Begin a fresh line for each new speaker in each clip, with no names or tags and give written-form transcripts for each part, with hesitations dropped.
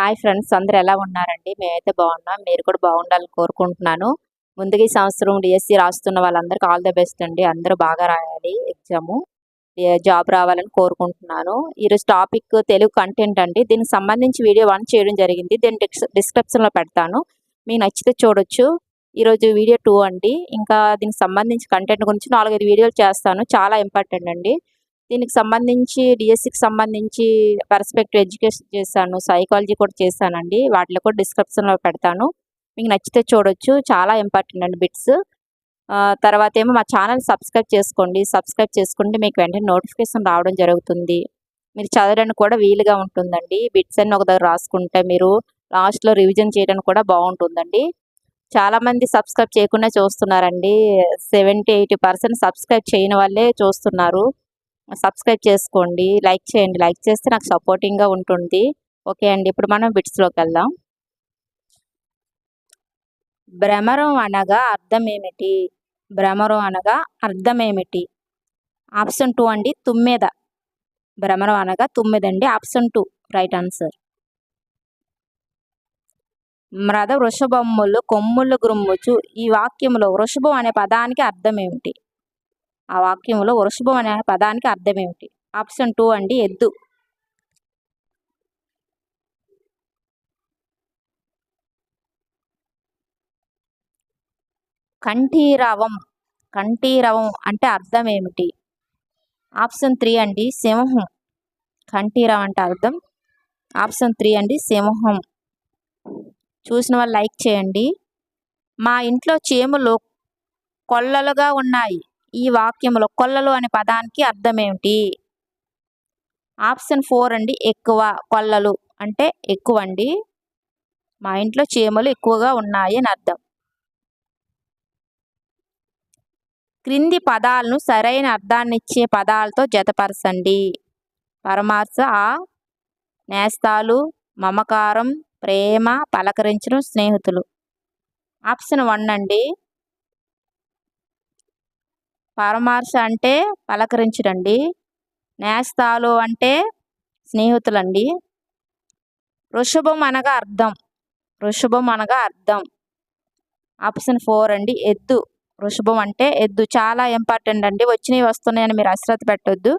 Hi friends, అందరూ ఎలా ఉన్నారండి? మేమైతే బాగున్నాం. మీరు కూడా బాగుండాలని కోరుకుంటున్నాను. ముందుగా ఈ సంవత్సరం డిఎస్సి రాస్తున్న వాళ్ళందరికీ ఆల్ ద బెస్ట్ అండి. అందరూ బాగా రాయాలి ఎగ్జాము. జాబ్ రావాలని కోరుకుంటున్నాను. ఈరోజు టాపిక్ తెలుగు కంటెంట్ అండి. దీనికి సంబంధించి వీడియో 1 చేయడం జరిగింది. దీన్ని డిస్క్రిప్షన్లో పెడతాను. మీకు నచ్చితే చూడొచ్చు. ఈరోజు వీడియో 2 అండి. ఇంకా దీనికి సంబంధించి కంటెంట్ గురించి 4, 5 వీడియోలు చేస్తాను. చాలా ఇంపార్టెంట్ అండి. దీనికి సంబంధించి డిఎస్సికి సంబంధించి పర్స్పెక్టివ్ ఎడ్యుకేషన్ చేశాను, సైకాలజీ కూడా చేశానండి. వాటిలో కూడా డిస్క్రిప్షన్లో పెడతాను. మీకు నచ్చితే చూడొచ్చు. చాలా ఇంపార్టెంట్ అండి బిట్స్. తర్వాత ఏమో మా ఛానల్ సబ్స్క్రైబ్ చేసుకోండి. సబ్స్క్రైబ్ చేసుకుంటే మీకు వెంటనే నోటిఫికేషన్ రావడం జరుగుతుంది. మీరు చదవడానికి కూడా వీలుగా ఉంటుందండి. బిట్స్ అన్ని ఒక దగ్గర రాసుకుంటే మీరు లాస్ట్లో రివిజన్ చేయడానికి కూడా బాగుంటుందండి. చాలామంది సబ్స్క్రైబ్ చేయకుండా చూస్తున్నారండి. 70-80% సబ్స్క్రైబ్ చేయని వాళ్ళే చూస్తున్నారు. సబ్స్క్రైబ్ చేసుకోండి, లైక్ చేయండి. లైక్ చేస్తే నాకు సపోర్టింగ్గా ఉంటుంది. ఓకే అండి, ఇప్పుడు మనం బిట్స్లోకి వెళ్దాం. భ్రమరం అనగా అర్థం ఏమిటి? భ్రమరం అనగా అర్థం ఏమిటి? ఆప్షన్ 2 అండి, తుమ్మెద. భ్రమరం అనగా తుమ్మెదండి. Option 2 right answer. మ్రద వృషభమ్ములు కొమ్ములు గ్రుమ్ముచు. ఈ వాక్యంలో వృషభం అనే పదానికి అర్థం ఏమిటి? ఆ వాక్యంలో వృషభం అనే పదానికి అర్థం ఏమిటి? ఆప్షన్ 2 అండి, ఎద్దు. కంఠీరవం. కంఠీరవం అంటే అర్థం ఏమిటి? ఆప్షన్ 3 అండి, సింహం. కంఠీరవం అంటే అర్థం ఆప్షన్ 3 అండి, సింహం. చూసిన వాళ్ళు లైక్ చేయండి. మా ఇంట్లో చీమలు కొల్లలుగా ఉన్నాయి. ఈ వాక్యంలో కొల్లలు అనే పదానికి అర్థం ఏమిటి? ఆప్షన్ 4 అండి, ఎక్కువ. కొల్లలు అంటే ఎక్కువ అండి. మా ఇంట్లో చీమలు ఎక్కువగా ఉన్నాయి అని అర్థం. క్రింది పదాలను సరైన అర్థాన్నిచ్చే పదాలతో జతపరచండి. పరమార్శ, నేస్తాలు, మమకారం, ప్రేమ, పలకరించడం, స్నేహితులు. ఆప్షన్ 1 అండి, పరమార్శ అంటే పలకరించడండి. నేస్తాలు అంటే స్నేహితులండి. వృషభం అనగా అర్థం. వృషభం అనగా అర్థం ఆప్షన్ 4 అండి, ఎద్దు. వృషభం అంటే ఎద్దు. చాలా ఇంపార్టెంట్ అండి. వచ్చినవి వస్తున్నాయని మీరు అశ్రద్ధ పెట్టొద్దు.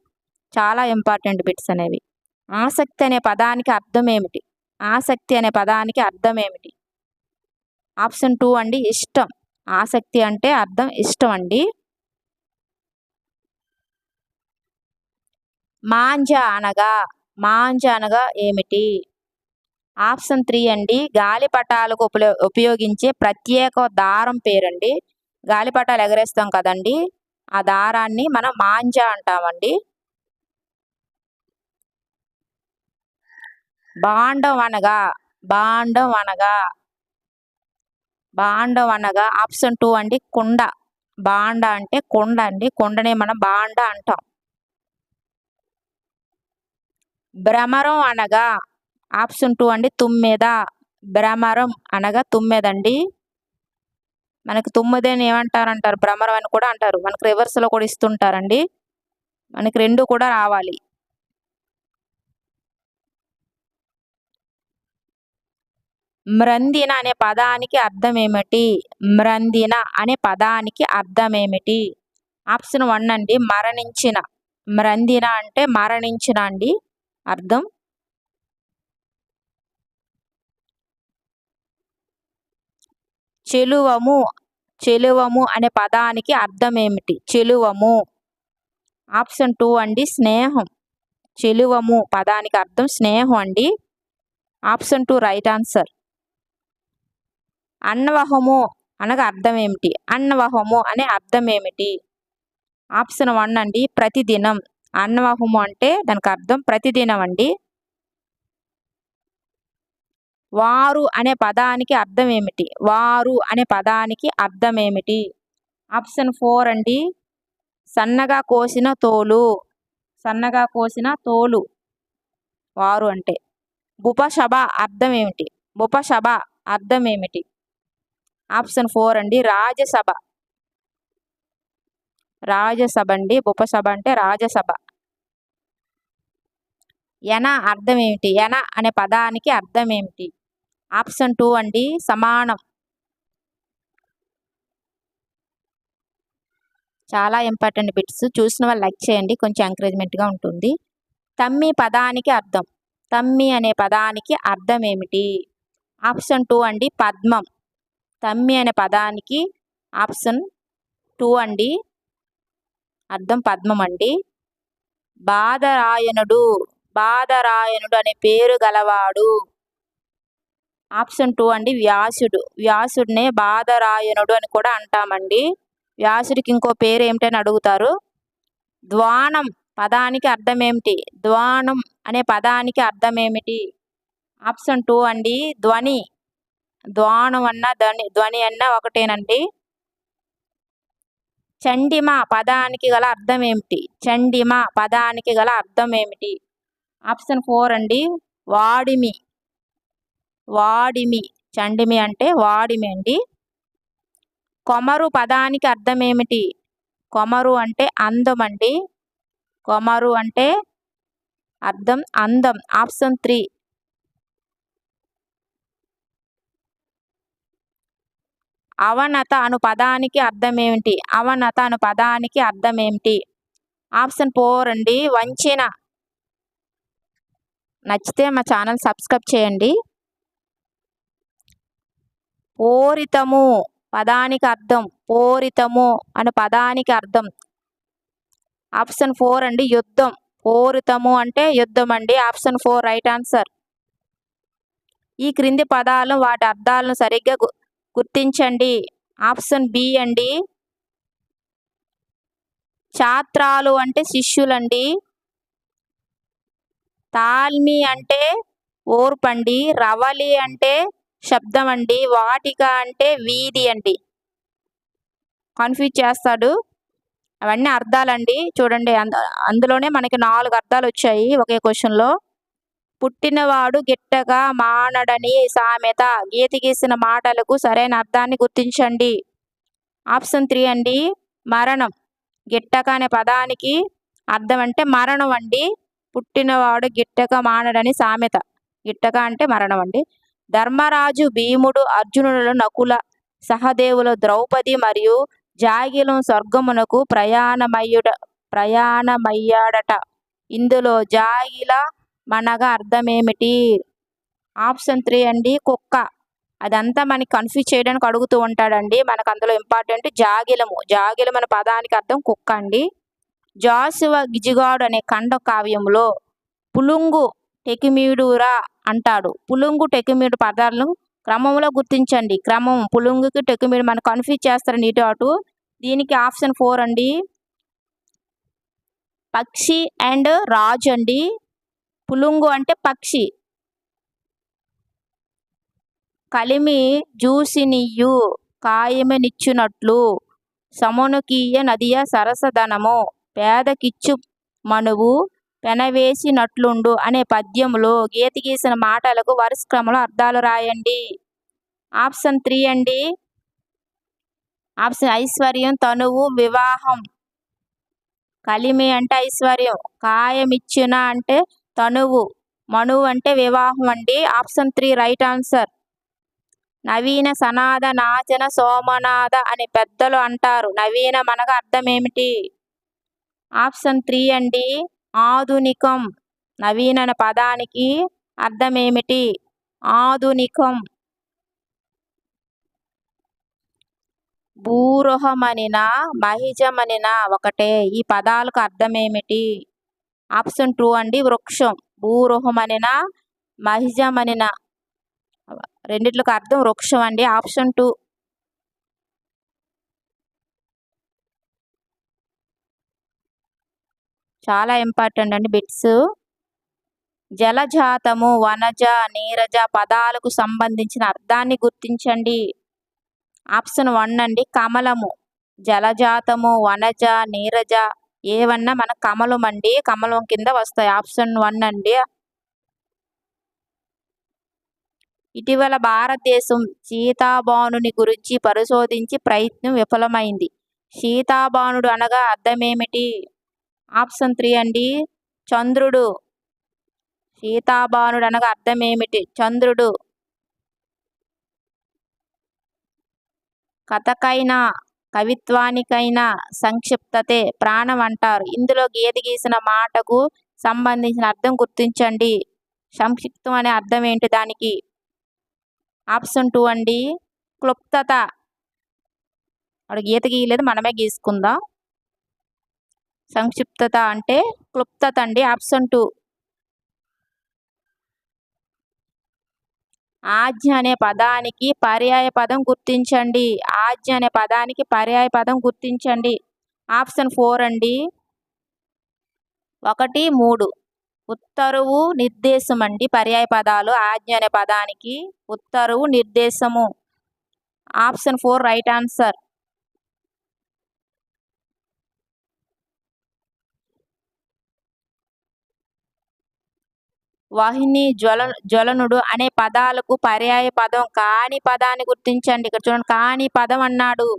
చాలా ఇంపార్టెంట్ బిట్స్ అనేవి. ఆసక్తి అనే పదానికి అర్థం ఏమిటి? ఆసక్తి అనే పదానికి అర్థం ఏమిటి? ఆప్షన్ 2 అండి, ఇష్టం. ఆసక్తి అంటే అర్థం ఇష్టం అండి. మాంజ అనగా ఏమిటి? ఆప్షన్ 3 అండి, గాలిపటాలకు ఉపయోగించే ప్రత్యేక దారం పేరండి. గాలిపటాలు ఎగరేస్తాం కదండి, ఆ దారాన్ని మనం మాంజ అంటామండి. భాండం అనగా ఆప్షన్ 2 అండి, కుండ. బాండ అంటే కుండ అండి. కుండనే మనం బాండ అంటాం. భ్రమరం అనగా ఆప్షన్ 2 అండి, తుమ్మెద. భ్రమరం అనగా తుమ్మెదండి. మనకు తుమ్మెదని ఏమంటారంటారు? భ్రమరం అని కూడా అంటారు. మనకు రివర్స్లో కూడా ఇస్తుంటారండి. మనకి 2 కూడా రావాలి. మ్రందిన అనే పదానికి అర్థం ఏమిటి? మ్రందిన అనే పదానికి అర్థం ఏమిటి? ఆప్షన్ 1 అండి, మరణించిన. మ్రందిన అంటే మరణించిన అండి అర్థం. చెలువము అనే పదానికి అర్థం ఏమిటి? చెలువము. ఆప్షన్ 2 అండి, స్నేహం. చెలువము పదానికి అర్థం స్నేహం అండి. Option 2 right answer. అన్వహము అనగా అర్థం ఏమిటి? అన్వహము అనే అర్థం ఏమిటి? ఆప్షన్ 1 అండి, ప్రతిదినం. అన్వహము అంటే దానికి అర్థం ప్రతిదినం అండి. వారు అనే పదానికి అర్థం ఏమిటి? వారు అనే పదానికి అర్థం ఏమిటి? ఆప్షన్ 4 అండి, సన్నగా కోసిన తోలు. సన్నగా కోసిన తోలు వారు అంటే. బుపశభ అర్థం ఏమిటి? బుపశభ అర్థం ఏమిటి? ఆప్షన్ 4 అండి, రాజసభ. రాజసభ అండి. బుపసభ అంటే రాజసభ. ఎన అర్థం ఏమిటి? ఎన అనే పదానికి అర్థం ఏమిటి? ఆప్షన్ 2 అండి సమానం. చాలా ఇంపార్టెంట్ బిట్స్. చూసిన వాళ్ళు లైక్ చేయండి. కొంచెం ఎంకరేజ్మెంట్‌గా ఉంటుంది. తమ్మి పదానికి అర్థం. తమ్మి అనే పదానికి అర్థం ఏమిటి? ఆప్షన్ 2 అండి పద్మం. తమ్మి అనే పదానికి ఆప్షన్ 2 అండి అర్థం పద్మం అండి. బాదరాయణుడు. బాదరాయణుడు అనే పేరు గలవాడు. ఆప్షన్ 2 అండి వ్యాసుడు. వ్యాసుడినే బాదరాయణుడు అని కూడా అంటామండి. వ్యాసుడికి ఇంకో పేరు ఏమిటని అడుగుతారు. ద్వానం పదానికి అర్థం ఏమిటి? ద్వానం అనే పదానికి అర్థం ఏమిటి? ఆప్షన్ 2 అండి ధ్వని. ద్వానం అన్న ధ్వని అన్న ఒకటేనండి. చండిమ పదానికి గల అర్థం ఏమిటి? చండిమ పదానికి గల అర్థం ఏమిటి? ఆప్షన్ 4 అండి వాడిమి. వాడిమి. చండిమి అంటే వాడిమి అండి. కొమరు పదానికి అర్థం ఏమిటి? కొమరు అంటే అందం అండి. కొమరు అంటే అర్థం అందం. ఆప్షన్ 3. అవనత అను పదానికి అర్థం ఏమిటి? అవనత అను పదానికి అర్థం ఏమిటి? ఆప్షన్ 4 అండి వంచన. నచ్చితే మా ఛానల్ సబ్స్క్రైబ్ చేయండి. పూరితము పదానికి అర్థం. పూరితము అనే పదానికి అర్థం. ఆప్షన్ 4 అండి యుద్ధం. పూరితము అంటే యుద్ధం అండి. Option 4 right answer. ఈ క్రింది పదాలు వాటి అర్థాలను సరిగ్గా గుర్తించండి. ఆప్షన్ బి అండి ఛాత్రాలు అంటే శిష్యులండి. తాల్మి అంటే ఓర్పండి. రవలి అంటే శబ్దం అండి. వాటిక అంటే వీధి అండి. కన్ఫ్యూజ్ చేస్తాడు. అవన్నీ అర్థాలండి. చూడండి అందులోనే మనకి 4 అర్థాలు వచ్చాయి ఒకే క్వశ్చన్లో. పుట్టినవాడు గిట్టగా మానడని సామెత. గీత గీసిన మాటలకు సరైన అర్థాన్ని గుర్తించండి. ఆప్షన్ 3 అండి మరణం. గిట్టక అనే పదానికి అర్థం అంటే మరణం అండి. పుట్టినవాడు గిట్టక మానడని సామెత. గిట్టక అంటే మరణం అండి. ధర్మరాజు భీముడు అర్జునుడు నకుల సహదేవులు ద్రౌపది మరియు జాగిలం స్వర్గమునకు ప్రయాణమయ్యాడట. ఇందులో జాగిల మనగా అర్థమేమిటి? ఆప్షన్ 3 అండి కుక్క. అదంతా మనకి కన్ఫ్యూజ్ చేయడానికి అడుగుతూ ఉంటాడండి. మనకు అందులో ఇంపార్టెంట్ జాగిలము. జాగిలం అనే పదానికి అర్థం కుక్క అండి. జాషువా గిజిగాడు అనే ఖండ కావ్యంలో పులుంగు టెకిమీడురా అంటాడు. పులుంగు టెకిమీడు పదాలను క్రమంలో గుర్తించండి. క్రమం పులుంగుకి టెకిమీడు మనం కన్ఫ్యూజ్ చేస్తారండి ఇటు అటు. దీనికి ఆప్షన్ 4 అండి పక్షి అండ్ రాజు అండి. పులుంగు అంటే పక్షి. కలిమి జూసినియు కాయమనిచ్చునట్లు సమునుకీయ నదియ సరసధనము పేదకిచ్చు మనువు పెనవేసినట్లుండు అనే పద్యంలో గీత గీసిన మాటలకు వరుస క్రమంలో అర్థాలు రాయండి. ఆప్షన్ 3 అండి ఆప్షన్ ఐశ్వర్యం తనువు వివాహం. కలిమి అంటే ఐశ్వర్యం. కాయమిచ్చిన అంటే తనువు. మనువు అంటే వివాహం అండి. Option 3 right answer. నవీన సనాద నాచన సోమనాథ అని పెద్దలు అంటారు. నవీన మనగా అర్థం ఏమిటి? ఆప్షన్ 3 అండి ఆధునికం. నవీన అనే పదానికి అర్థం ఏమిటి? ఆధునికం. భూరోహమనిన మహిజమనిన ఒకటే. ఈ పదాలకు అర్థం ఏమిటి? ఆప్షన్ 2 అండి వృక్షం. భూరోహమనిన మహిజమనిన రెండిట్లకు అర్థం వృక్షం అండి. ఆప్షన్ 2. చాలా ఇంపార్టెంట్ అండి బిట్స్. జలజాతము వనజ నీరజ పదాలకు సంబంధించిన అర్థాన్ని గుర్తించండి. ఆప్షన్ 1 అండి కమలము. జలజాతము వనజ నీరజ ఏవన్నా మన కమలం అండి. కమలం కింద వస్తాయి. ఆప్షన్ 1 అండి. ఇటీవల భారతదేశం సీతాబానుని గురించి పరిశోధించి ప్రయత్నం విఫలమైంది. సీతాబానుడు అనగా అర్థమేమిటి? ఆప్షన్ 3 అండి చంద్రుడు. సీతాభానుడు అనగా అర్థం ఏమిటి? చంద్రుడు. కథకైనా కవిత్వానికైనా సంక్షిప్తతే ప్రాణం అంటారు. ఇందులో గీత గీసిన మాటకు సంబంధించిన అర్థం గుర్తించండి. సంక్షిప్తం అనే అర్థం ఏంటి దానికి? ఆప్షన్ 2 అండి క్లుప్తత. వాడు గీత గీయలేదు, మనమే గీసుకుందాం. సంక్షిప్తత అంటే క్లుప్తత అండి. ఆప్షన్ 2. ఆజ్ఞ అనే పదానికి పర్యాయ పదం గుర్తించండి. ఆజ్ఞ అనే పదానికి పర్యాయ పదం గుర్తించండి. ఆప్షన్ 4 అండి 1, 3. ఉత్తరువు, నిర్దేశం అండి పర్యాయ పదాలు. ఆజ్ఞ అనే పదానికి ఉత్తరువు, నిర్దేశము. Option 4 right answer. వాహిని, జ్వలనుడు అనే పదాలకు పర్యాయ పదం కాని పదాన్ని గుర్తించండి. ఇక్కడ చూడండి, కాని పదం అన్నాడు.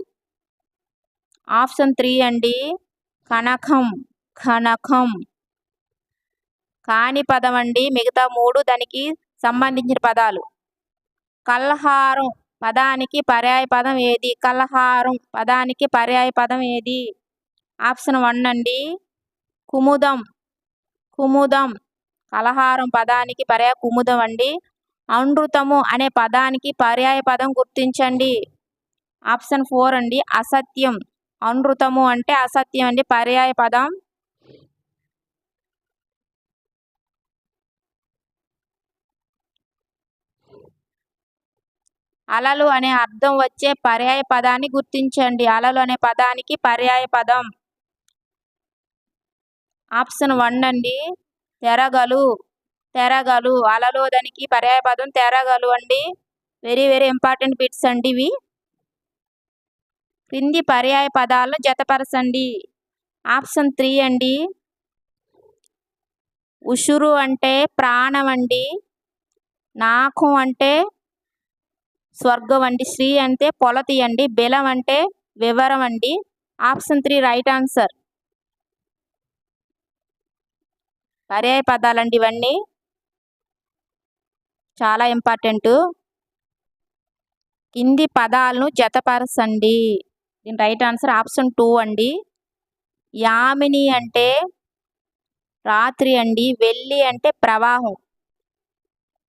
ఆప్షన్ 3 అండి కనకం. కనకం కాని పదం అండి. మిగతా 3 దానికి సంబంధించిన పదాలు. కల్హారం పదానికి పర్యాయ పదం ఏది? కల్హారం పదానికి పర్యాయ పదం ఏది? ఆప్షన్ 1 అండి కుముదం. కుముదం కలహారం పదానికి పర్యాయ కుముదం అండి. అనృతము అనే పదానికి పర్యాయ పదం గుర్తించండి. ఆప్షన్ 4 అండి అసత్యం. అనృతము అంటే అసత్యం అండి పర్యాయ పదం. అలలు అనే అర్థం వచ్చే పర్యాయ పదాన్ని గుర్తించండి. అలలు అనే పదానికి పర్యాయ పదం. ఆప్షన్ 1 అండి తెరగలు. తెరగలు అలలు దానికి పర్యాయ పదం తెరగలు అండి. వెరీ వెరీ ఇంపార్టెంట్ బిట్స్ అండి ఇవి. క్రింది పర్యాయ పదాలను జతపరచండి. ఆప్షన్ 3 అండి ఉషురు అంటే ప్రాణం అండి. నాకం అంటే స్వర్గం అండి. శ్రీ అంటే పొలతి అండి. బెలం అంటే వివరం అండి. Option 3 right answer. పర్యాయ పదాలండి ఇవన్నీ, చాలా ఇంపార్టెంట్. కింది పదాలను జతపరచండి. దీని రైట్ ఆన్సర్ ఆప్షన్ 2 అండి. యామిని అంటే రాత్రి అండి. వెల్లి అంటే ప్రవాహం.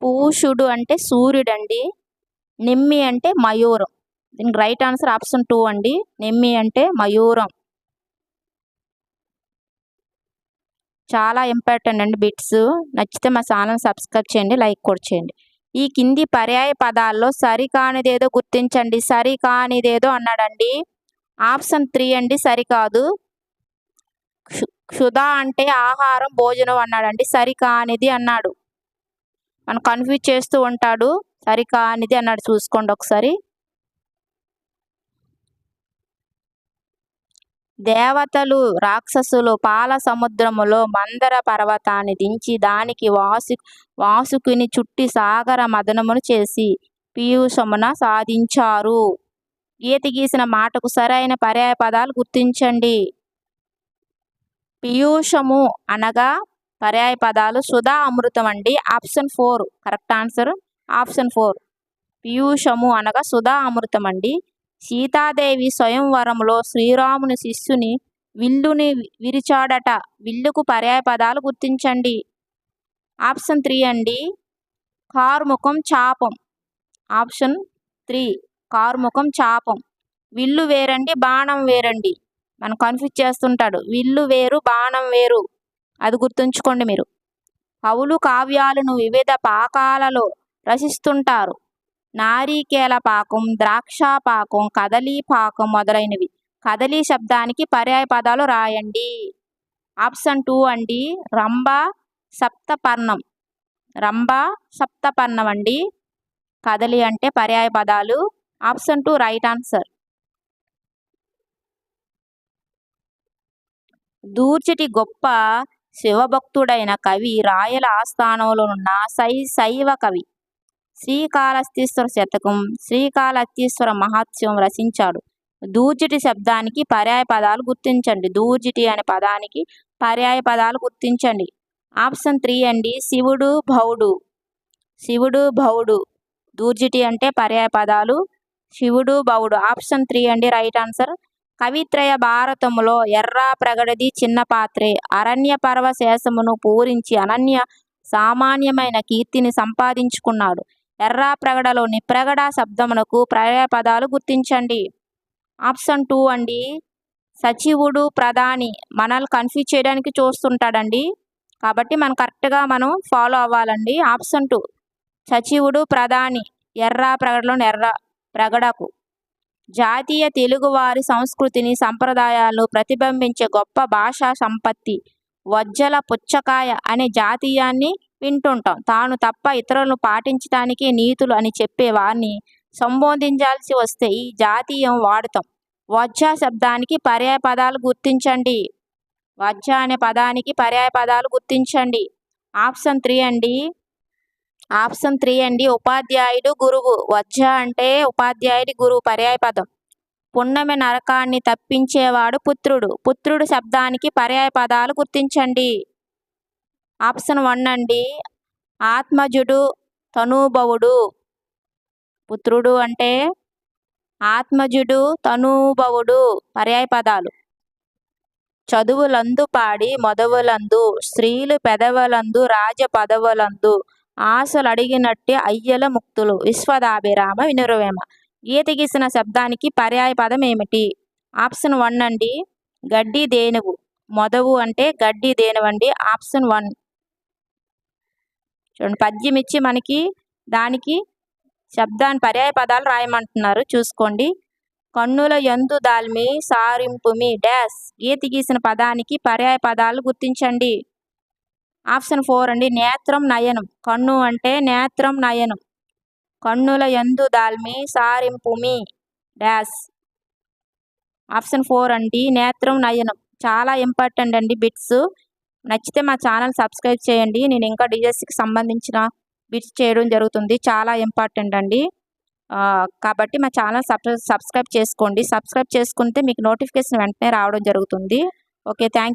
పూషుడు అంటే సూర్యుడు అండి. నిమ్మి అంటే మయూరం. దీనికి రైట్ ఆన్సర్ ఆప్షన్ 2 అండి. నిమ్మి అంటే మయూరం. చాలా ఇంపార్టెంట్ అండి బిట్స్. నచ్చితే మా ఛానల్ సబ్స్క్రైబ్ చేయండి, లైక్ కూడా చేయండి. ఈ కింది పర్యాయ పదాల్లో సరికానిదేదో గుర్తించండి. సరికానిదేదో అన్నాడండి. ఆప్షన్ 3 అండి సరికాదు. క్షుధ అంటే ఆహారం, భోజనం అన్నాడండి. సరికానిది అన్నాడు. మనం కన్ఫ్యూజ్ చేస్తూ ఉంటాడు. సరికానిది అన్నాడు, చూసుకోండి ఒకసారి. దేవతలు రాక్షసులు పాల సముద్రములో మందర పర్వతాన్ని దించి దానికి వాసుకుని చుట్టి సాగర మదనమును చేసి పీయూషమున సాధించారు. గీత గీసిన మాటకు సరైన పర్యాయ పదాలు గుర్తించండి. పీయూషము అనగా పర్యాయ పదాలు సుధా, అమృతం అండి. Option 4 correct answer. ఆప్షన్ 4 పీయూషము అనగా సుధా, అమృతం అండి. సీతాదేవి స్వయంవరంలో శ్రీరాముని శిష్యుని విల్లుని విరిచాడట. విల్లుకు పర్యాయ పదాలు గుర్తించండి. ఆప్షన్ 3 అండి కార్ముఖం, చాపం. ఆప్షన్ 3 కార్ముఖం, చాపం. విల్లు వేరండి, బాణం వేరండి. మనం కన్ఫ్యూజ్ చేస్తుంటాడు. విల్లు వేరు, బాణం వేరు, అది గుర్తుంచుకోండి మీరు. కవులు కావ్యాలను వివిధ పాకాలలో రచిస్తుంటారు. నారికేల పాకం, ద్రాక్ష పాకం, కదలీ పాకం మొదలైనవి. కదలీ శబ్దానికి పర్యాయ పదాలు రాయండి. ఆప్షన్ 2 అండి రంభ సప్తపర్ణం. రంభ సప్తపర్ణం అండి. కదలి అంటే పర్యాయ పదాలు. Option 2 right answer. దూర్చటి గొప్ప శివభక్తుడైన కవి రాయల ఆస్థానంలో ఉన్న శైవ కవి. శ్రీకాళహస్తీశ్వర శతకం, శ్రీకాళహస్తీశ్వర మహాత్మ్యం రచించాడు. దూర్జటి శబ్దానికి పర్యాయ పదాలు గుర్తించండి. దూర్జటి అనే పదానికి పర్యాయ పదాలు గుర్తించండి. ఆప్షన్ 3 అండి శివుడు భవుడు. శివుడు భవుడు. దూర్జిటి అంటే పర్యాయ పదాలు. శివుడు భవుడు. ఆప్షన్ 3 అండి రైట్ ఆన్సర్. కవిత్రయ భారతములో ఎర్రా ప్రగడది చిన్న పాత్రే. అరణ్య పర్వ శేషమును పూరించి అనన్య సామాన్యమైన కీర్తిని సంపాదించుకున్నాడు. ఎర్రా ప్రగడలోని ప్రగడ శబ్దమునకు పర్యాయ పదాలు గుర్తించండి. ఆప్షన్ 2 అండి సచివుడు ప్రధాని. మనల్ని కన్ఫ్యూజ్ చేయడానికి చూస్తుంటాడండి, కాబట్టి మనం కరెక్ట్గా ఫాలో అవ్వాలండి. ఆప్షన్ 2 సచివుడు ప్రధాని. ఎర్రా ప్రగడలోని ఎర్ర ప్రగడకు. జాతీయ తెలుగువారి సంస్కృతిని సంప్రదాయాలను ప్రతిబింబించే గొప్ప భాషా సంపత్తి. వజ్జల పుచ్చకాయ అనే జాతీయాన్ని వింటుంటాం. తాను తప్ప ఇతరులను పాటించడానికి నీతులు అని చెప్పే వారిని సంబోధించాల్సి వస్తే ఈ జాతీయం వాడుతాం. వజ్జ శబ్దానికి పర్యాయ పదాలు గుర్తించండి. వజ్జ అనే పదానికి పర్యాయ పదాలు గుర్తించండి. ఆప్షన్ 3 అండి. ఆప్షన్ 3 అండి ఉపాధ్యాయుడు గురువు. వజ్జ అంటే ఉపాధ్యాయుడి గురువు పర్యాయ పదం. పున్నమి నరకాన్ని తప్పించేవాడు పుత్రుడు. పుత్రుడు శబ్దానికి పర్యాయ పదాలు గుర్తించండి. ఆప్షన్ 1 అండి ఆత్మజుడు తనూభవుడు. పుత్రుడు అంటే ఆత్మజుడు తనూభవుడు పర్యాయ పదాలు. చదువులందు పాడి మొదవులందు స్త్రీలు పెదవులందు రాజ పదవులందు ఆశలు అడిగినట్టే అయ్యల ముక్తులు విశ్వదాభిరామ వినురవేమ. గీత గీసిన శబ్దానికి పర్యాయ పదం ఏమిటి? ఆప్షన్ 1 అండి గడ్డి దేనువు. మొదవు అంటే గడ్డి దేనువు అండి. ఆప్షన్ 1. చూడండి పద్యం ఇచ్చి మనకి దానికి శబ్దాన్ని పర్యాయ పదాలు రాయమంటున్నారు, చూసుకోండి. కన్నుల యందు దాల్మి సారింపుమి డాష్. గీత గీసిన పదానికి పర్యాయ పదాలు గుర్తించండి. ఆప్షన్ 4 అండి నేత్రం నయనం. కన్ను అంటే నేత్రం నయనం. కన్నుల యందు దాల్మి సారింపుమి డాష్. ఆప్షన్ 4 అండి నేత్రం నయనం. చాలా ఇంపార్టెంట్ అండి బిట్స్. నచ్చితే మా ఛానల్ సబ్స్క్రైబ్ చేయండి. నేను ఇంకా డిఎస్సికి సంబంధించిన బిట్స్ చేయడం జరుగుతుంది, చాలా ఇంపార్టెంట్ అండి. కాబట్టి మా ఛానల్ సబ్స్క్రైబ్ చేసుకోండి. సబ్స్క్రైబ్ చేసుకుంటే మీకు నోటిఫికేషన్ వెంటనే రావడం జరుగుతుంది. Okay, thank